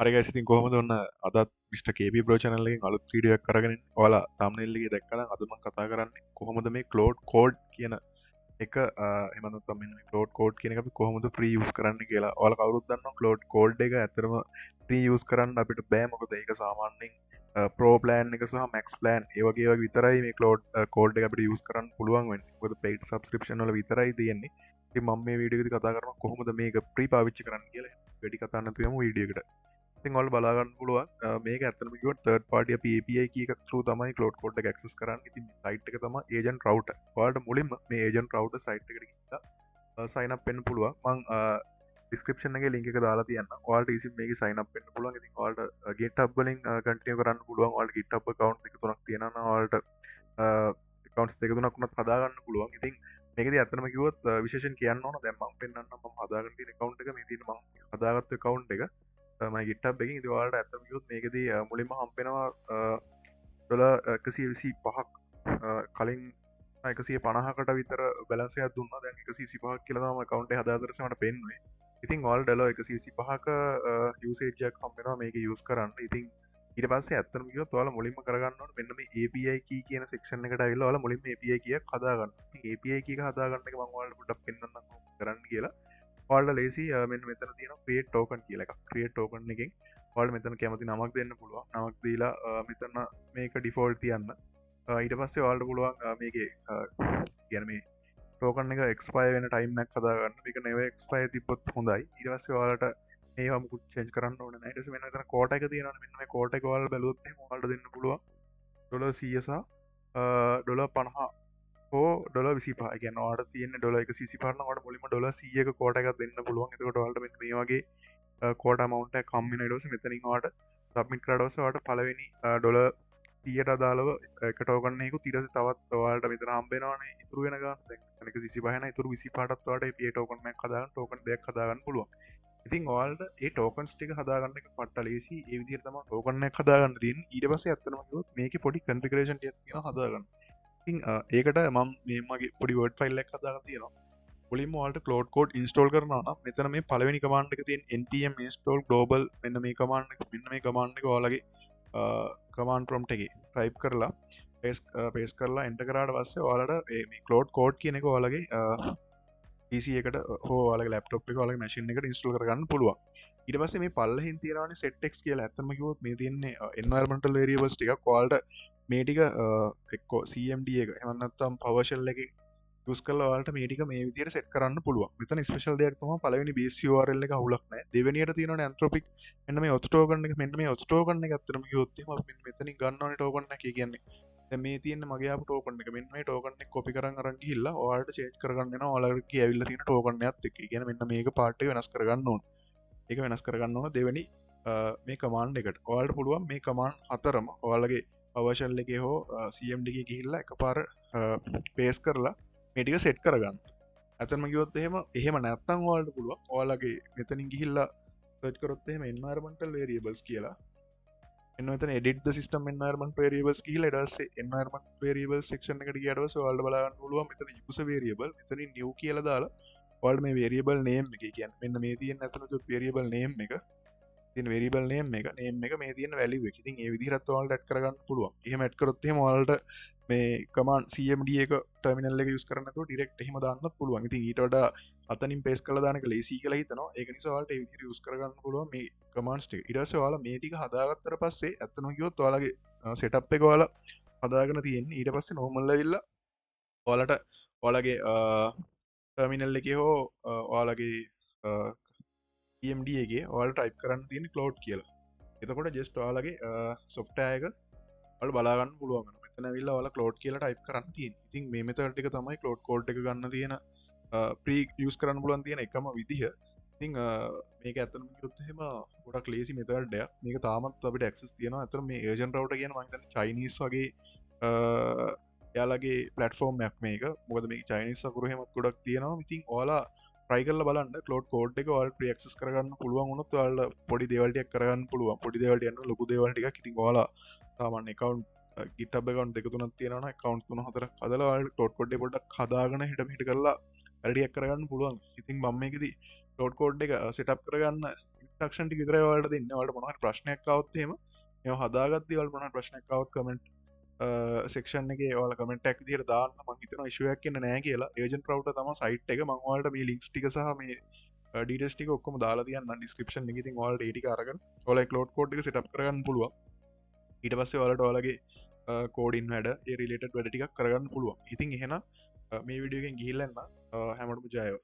හරි ගයිස් ඉතින් කොහොමද ඔන්න අදත් මිස්ටර් KB බ්‍රෝ channel එකෙන් අලුත් වීඩියෝ එකක් අරගෙන ඉන්නේ. ඔයාලා thumbnail එකේ දැක්කම අද මම කතා කරන්නේ කොහොමද මේ cloud code කියන එක එහෙම නැත්නම් මෙන්න මේ cloud code කියන එක අපි කොහොමද free use කරන්න කියලා. ඔයාලා කවුරුත් දන්නවා cloud code එක ඇත්තටම free use කරන්න අපිට බෑ. මොකද ඒක සාමාන්‍යයෙන් pro plan එක සහ max plan ඒ වගේ විතරයි මේ cloud code එක අපිට use කරන්න පුළුවන් වෙන්නේ. මොකද paid subscription වල විතරයි තියෙන්නේ. ඉතින් මම මේ වීඩියෝ එකේදී කතා කරනවා කොහොමද මේක free පාවිච්චි කරන්න කියලා. වැඩි කතා නැතුව යමු වීඩියෝ එකට. ඉතින් ඔයාලා බලා ගන්න පුළුවන් මේක ඇත්තටම කිව්වොත් third party අපි API key එක through තමයි cloud code එක access කරන්නේ. ඉතින් site එක තමයි agent router. ඔයාලට මුලින්ම මේ agent router site එකට ගිහිල්ලා sign up වෙන්න පුළුවන්. මම description එකේ link එක දාලා තියන්නම්. ඔයාලට easy මේකේ sign up වෙන්න පුළුවන්. ඉතින් ඔයාලට GitHub වලින් continue කරන්න පුළුවන්. ඔයාලට GitHub account දෙක තුනක් තියෙනවා නම් ඔයාලට accounts දෙක තුනක් උනත් හදා ගන්න පුළුවන්. ඉතින් මේකදී ඇත්තටම කිව්වොත් විශේෂයෙන් කියන්න ඕන දැන් මම පෙන්නන්නම් මම හදාගෙන තියෙන account එක මේ තියෙන මම හදාගත්ත account එක මම GitHub එකකින් ඉතින් ඔයාලට ඇත්තටම කිව්වොත් මේකදී මුලින්ම හම්බෙනවා $125ක් කලින් 150කට විතර බැලන්ස් එකක් දුන්නා. දැන් 125ක් කියලා තමයි account එක හදාගත්තට මට පෙන්නුවේ. ඉතින් ඔයාලට $125ක usage එකක් හම්බෙනවා මේක use කරන්න. ඉතින් ඊට පස්සේ ඇත්තටම කිව්වොත් ඔයාලා මුලින්ම කරගන්න ඕනේ මෙන්න මේ API key කියන section එකට ඇවිල්ලා ඔයාලා මුලින්ම API key එකක් හදාගන්න. ඉතින් API key එක හදාගන්න එක මම ඔයාලට පොඩ්ඩක් පෙන්නන්නම් කොහොමද කරන්න කියලා. ඔයාලට ලේසි මෙන්න මෙතන තියෙනවා create token කියලා එකක්. create token එකෙන් ඔයාලට මෙතන කැමති නමක් දෙන්න පුළුවන්. නමක් දීලා මෙතන මේක default තියන්න. ඊට පස්සේ ඔයාලට පුළුවන් මේකේ කියන්නේ මේ token එක expire වෙන time එකක් හදාගන්න. මේක never expire තිබ්බොත් හොඳයි. ඊට පස්සේ ඔයාලට මේවා මුකුත් change කරන්න ඕනේ නැහැ. ඊට පස්සේ මෙන්න මෙතන quota එක තියෙනවානේ. මෙන්න මේ quota එක ඔයාලා බැලුවොත් එහෙනම් ඔයාලට දෙන්න පුළුවන් $100 සහ $50 හෝ $25 කියන්න ඔයාලට තියෙන $125 නම් ඔයාලට මුලින්ම $100ක quota එකක් දෙන්න පුළුවන්. එතකොට ඔයාලට මෙන්න මේ වගේ quota amount එකක් හම්බ වෙනවා. ඊට පස්සේ මෙතනින් ඔයාලට submit කරලා පස්සේ ඔයාලට පළවෙනි $100ට අදාළව එක token එකකුත් ඊට පස්සේ තවත් ඔයාලට මෙතන හම්බ වෙනවානේ ඉතුරු වෙන ගාන. දැන් මෙතන 125 න ඉතුරු 25ටත් ඔයාලට API token එකක් හදාගන්න token දෙකක් හදාගන්න පුළුවන්. ඉතින් ඔයාලට ඒ tokens ටික හදාගන්න එක පට්ට ලේසි. ඒ විදිහට තමයි token එකක් හදාගන්න තියෙන්නේ. ඊට පස්සේ ඇත්තටම කිව්වොත් මේකේ පොඩි configuration ටිකක් තියෙනවා හදාගන්න. ඉතින් ඒකට මම මේ මගේ පොඩි word file එකක් හදාගෙන තියෙනවා. මුලින්ම ඔයාලට cloud code install කරනවා නම් මෙතන මේ පළවෙනි command එක තියෙන npm install global මෙන්න මේ command එක ඔයාලගේ command prompt එකේ type කරලා paste කරලා enter කරාට පස්සේ ඔයාලට මේ cloud code කියන එක ඔයාලගේ PC එකට හෝ ඔයාලගේ laptop එක ඔයාලගේ machine එකට install කරගන්න පුළුවන්. ඊට පස්සේ මේ පල්ලෙහින් තියෙනවානේ setx කියලා. ඇත්තම කිව්වොත් මේ තියෙන්නේ environmental variables ටිකක් ඔයාලට මේ ටික එක්ක CMD එක එහෙම නැත්නම් PowerShell එකේ use කරලා ඔයාලට මේ ටික මේ විදිහට set කරන්න පුළුවන්. මෙතන special දෙයක් තමයි පළවෙනි base URL එක අවුලක් නැහැ. දෙවෙනියට තියෙනවනේ Anthropic මෙන්න මේ auth token එක මෙන්න මේ auth token එක ඇත්තටම කිව්වොත් එහෙම අපි මෙතනින් ගන්න ඕනේ token එක. ඒ කියන්නේ දැන් මේ තියෙන්නේ මගේ ආපු token එක. මෙන්න මේ token එක copy කරන් අරන් ගිහිල්ලා ඔයාලට change කරගන්න වෙනවා. ඔයාලට කී ඇවිල්ලා තියෙන token එකත් එක්ක. ඒ කියන්නේ මෙන්න මේක part එක වෙනස් කරගන්න ඕනේ. ඒක වෙනස් කරගන්න ඕන දෙවෙනි මේ command එකට. ඔයාලට පුළුවන් මේ command හතරම ඔයාලගේ PowerShell එකේ හෝ CMD එකේ ගිහිල්ලා එකපාර paste කරලා මේ ටික set කරගන්න. අතනම කිව්වොත් එහෙම නැත්නම් ඔයාලට පුළුවන් ඔයාලගේ මෙතනින් ගිහිල්ලා search කරොත් එහෙම environmental variables කියලා. එන්න මෙතන edit the system environment variables කියලා ඊට පස්සේ environment variables section එකට ගියාට පස්සේ ඔයාලට බලා ගන්න පුළුවන් මෙතන user variable මෙතනින් new කියලා දාලා ඔයාලට මේ variable name එක කියන්නේ මෙන්න මේ තියෙන අතන variable name එක තියෙන variable name එක මේ තියෙන value එක. ඉතින් ඒ විදිහට ඔයාලට add කරගන්න පුළුවන්. එහෙම add කරොත් එහෙම ඔයාලට මේ command CMD එක terminal එක use කරන්න නැතුව direct එහෙම දාන්නත් පුළුවන්. ඉතින් ඊට වඩා අතනින් paste කරලා දාන එක lazy කියලා හිතනවා. ඒක නිසා ඔයාලට ඒ විදිහට use කරගන්න පුළුවන් මේ commands ටික. ඊට පස්සේ ඔයාලා මේ ටික හදාගත්තට පස්සේ අතනම කිව්වොත් ඔයාලගේ setup එක ඔයාලා හදාගෙන තියෙන්නේ. ඊට පස්සේ normal ඇවිල්ලා ඔයාලට ඔයාලගේ terminal එකේ හෝ ඔයාලගේ CMD එකේ ඔයාලට type කරන්න තියෙන cloud කියලා. එතකොට just ඔයාලගේ software එක ඔයාලා බලා ගන්න පුළුවන් වෙනවා. මෙතන ඇවිල්ලා ඔයාලා cloud කියලා type කරන්න තියෙන්නේ. ඉතින් මේ method ටික තමයි cloud code එක ගන්න තියෙන pre use කරන්න පුළුවන් තියෙන එකම විදිහ. ඉතින් මේක ඇත්තටම කිව්වොත් එහෙම ගොඩක් lazy method එකක්. මේක තාමත් අපිට access තියෙනවා. ඇත්තටම මේ agent router කියන මම හිතන්නේ Chinese වගේ එයාලගේ platform එකක් මේක. මොකද මේක Chinese අකුරු එහෙම ගොඩක් තියෙනවා. ඉතින් ඔයාලා try කරලා බලන්න cloud code එක ඔයාලට free access කරගන්න පුළුවන් වුණොත් ඔයාලට පොඩි දේවල් ටිකක් කරගන්න පුළුවන්. පොඩි දේවල් ටික ලොකු දේවල් ටිකක්. ඉතින් ඔයාලා සාමාන්‍ය account GitHub account දෙක තුනක් තියෙනවා නම් account තුන හතරක් හදලා ඔයාලට cloud code එක පොඩ්ඩක් හදාගෙන හිට කරලා වැඩ ටිකක් කරගන්න පුළුවන්. ඉතින් මම මේකෙදි cloud code එක setup කරගන්න ක්ෂන් ටි විතර වලට දෙන්න වලට මොනහට ප්‍රශ්නයක් අවත්හෙම මෙ හදාගත්ති වල් මොන ප්‍රශ්නයක් අවත් කමෙන්ට් සෙක්ෂන් එක වල කමෙන්ටක් දිර දාන්න මහිතන ශුවක් කියන්න නෑ කියලා ඒජන් ප්‍රව් තම සයිට් එක මංවාලට මේ ලික්ස් ටික සහ මේ ඩීටස්ටික ඔක්කම දාලා තියන්න ඩිස්ක්‍රපෂන් ඉතින් වලට ඒටි අරගන්න ඔල ලෝඩ් කෝඩ් එක සිටප් කරගන්න පුළුවන් ඊට පස්සේ වලට ඔලගේ කෝඩින් වැඩ ඒ රිලට වැඩ ටිකක් කරගන්න පුළුවන් ඉතින් එහෙන මේ විඩියගෙන් ගිහිල්ලන්න හැමටම ජයෝ